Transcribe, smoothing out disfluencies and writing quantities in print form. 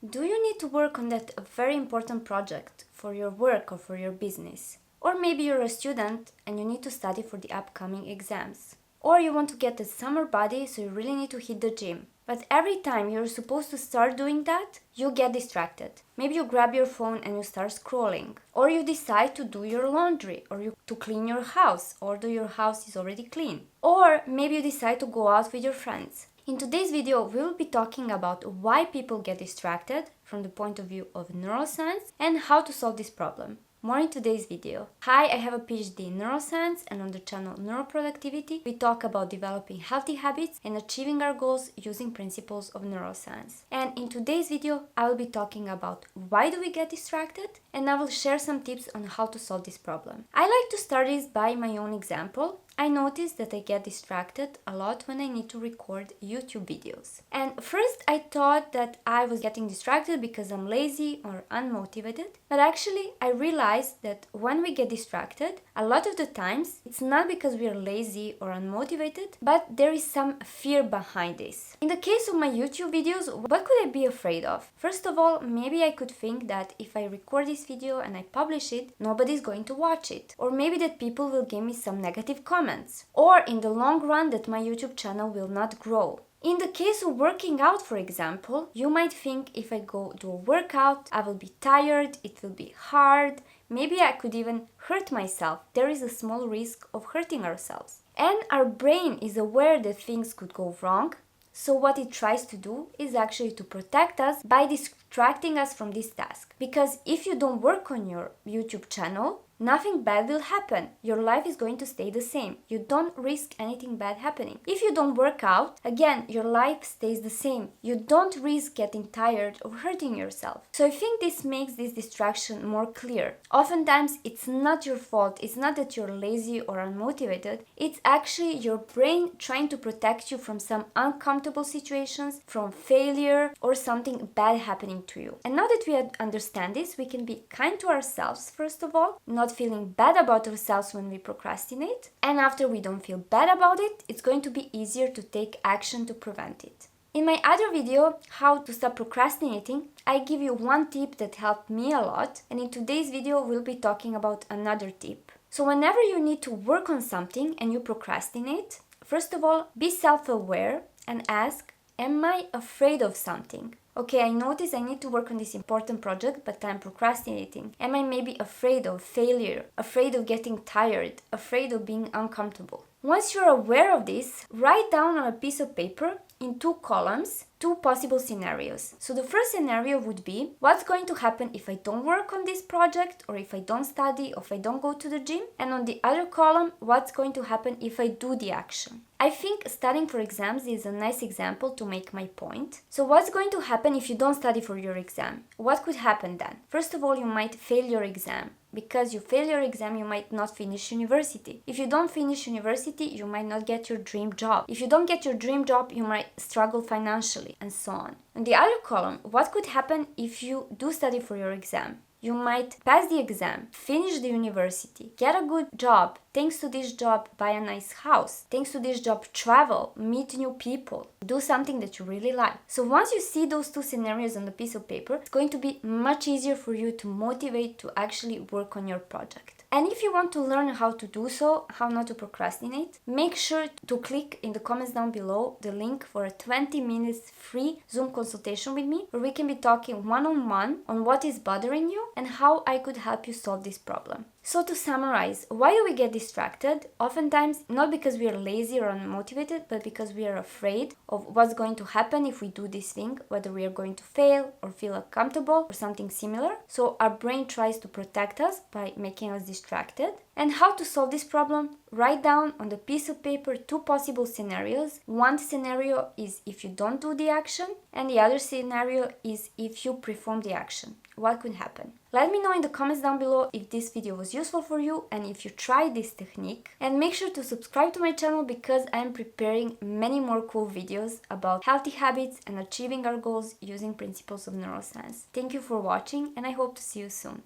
Do you need to work on that very important project for your work or for your business? Or maybe you're a student and you need to study for the upcoming exams. Or you want to get a summer body, so you really need to hit the gym. But every time you're supposed to start doing that, you get distracted. Maybe you grab your phone and you start scrolling. Or you decide to do your laundry, or to clean your house, although your house is already clean. Or maybe you decide to go out with your friends. In today's video, we will be talking about why people get distracted from the point of view of neuroscience and how to solve this problem. More in today's video. Hi, I have a PhD in neuroscience, and on the channel Neuroproductivity, we talk about developing healthy habits and achieving our goals using principles of neuroscience. And in today's video, I will be talking about why do we get distracted, and I will share some tips on how to solve this problem. I like to start this by my own example. I noticed that I get distracted a lot when I need to record YouTube videos. And first I thought that I was getting distracted because I'm lazy or unmotivated, but actually I realized that when we get distracted, a lot of the times it's not because we are lazy or unmotivated, but there is some fear behind this. In the case of my YouTube videos, what could I be afraid of? First of all, maybe I could think that if I record this video and I publish it, nobody's going to watch it. Or maybe that people will give me some negative comments. Or in the long run that my YouTube channel will not grow. In the case of working out, for example, you might think if I go do a workout, I will be tired, it will be hard, maybe I could even hurt myself. There is a small risk of hurting ourselves. And our brain is aware that things could go wrong. So what it tries to do is actually to protect us by distracting us from this task. Because if you don't work on your YouTube channel, nothing bad will happen. Your life is going to stay the same. You don't risk anything bad happening. If you don't work out, again, your life stays the same. You don't risk getting tired or hurting yourself. So I think this makes this distraction more clear. Oftentimes, it's not your fault. It's not that you're lazy or unmotivated. It's actually your brain trying to protect you from some uncomfortable situations, from failure or something bad happening to you. And now that we understand this, we can be kind to ourselves, first of all, not feeling bad about ourselves when we procrastinate. And after we don't feel bad about it, it's going to be easier to take action to prevent it. In my other video, how to stop procrastinating, I give you one tip that helped me a lot. And in today's video, we'll be talking about another tip. So whenever you need to work on something and you procrastinate, first of all, be self-aware and ask, am I afraid of something? Okay, I notice I need to work on this important project, but I'm procrastinating. Am I maybe afraid of failure, afraid of getting tired, afraid of being uncomfortable? Once you're aware of this, write down on a piece of paper in 2 columns, 2 possible scenarios. So the first scenario would be, what's going to happen if I don't work on this project, or if I don't study, or if I don't go to the gym? And on the other column, what's going to happen if I do the action? I think studying for exams is a nice example to make my point. So what's going to happen if you don't study for your exam? What could happen then? First of all, you might fail your exam. Because you fail your exam, you might not finish university. If you don't finish university, you might not get your dream job. If you don't get your dream job, you might struggle financially, and so on. On the other column, what could happen if you do study for your exam? You might pass the exam, finish the university, get a good job. Thanks to this job, buy a nice house. Thanks to this job, travel, meet new people, do something that you really like. So once you see those 2 scenarios on the piece of paper, it's going to be much easier for you to motivate to actually work on your project. And if you want to learn how to do so, how not to procrastinate, make sure to click in the comments down below the link for a 20 minutes free Zoom consultation with me, where we can be talking one-on-one on what is bothering you and how I could help you solve this problem. So to summarize, why do we get distracted? Oftentimes, not because we are lazy or unmotivated, but because we are afraid of what's going to happen if we do this thing, whether we are going to fail or feel uncomfortable or something similar. So our brain tries to protect us by making us distracted. And how to solve this problem? Write down on the piece of paper 2 possible scenarios. One scenario is if you don't do the action, and the other scenario is if you perform the action. What could happen? Let me know in the comments down below if this video was useful for you and if you tried this technique. And make sure to subscribe to my channel because I am preparing many more cool videos about healthy habits and achieving our goals using principles of neuroscience. Thank you for watching, and I hope to see you soon.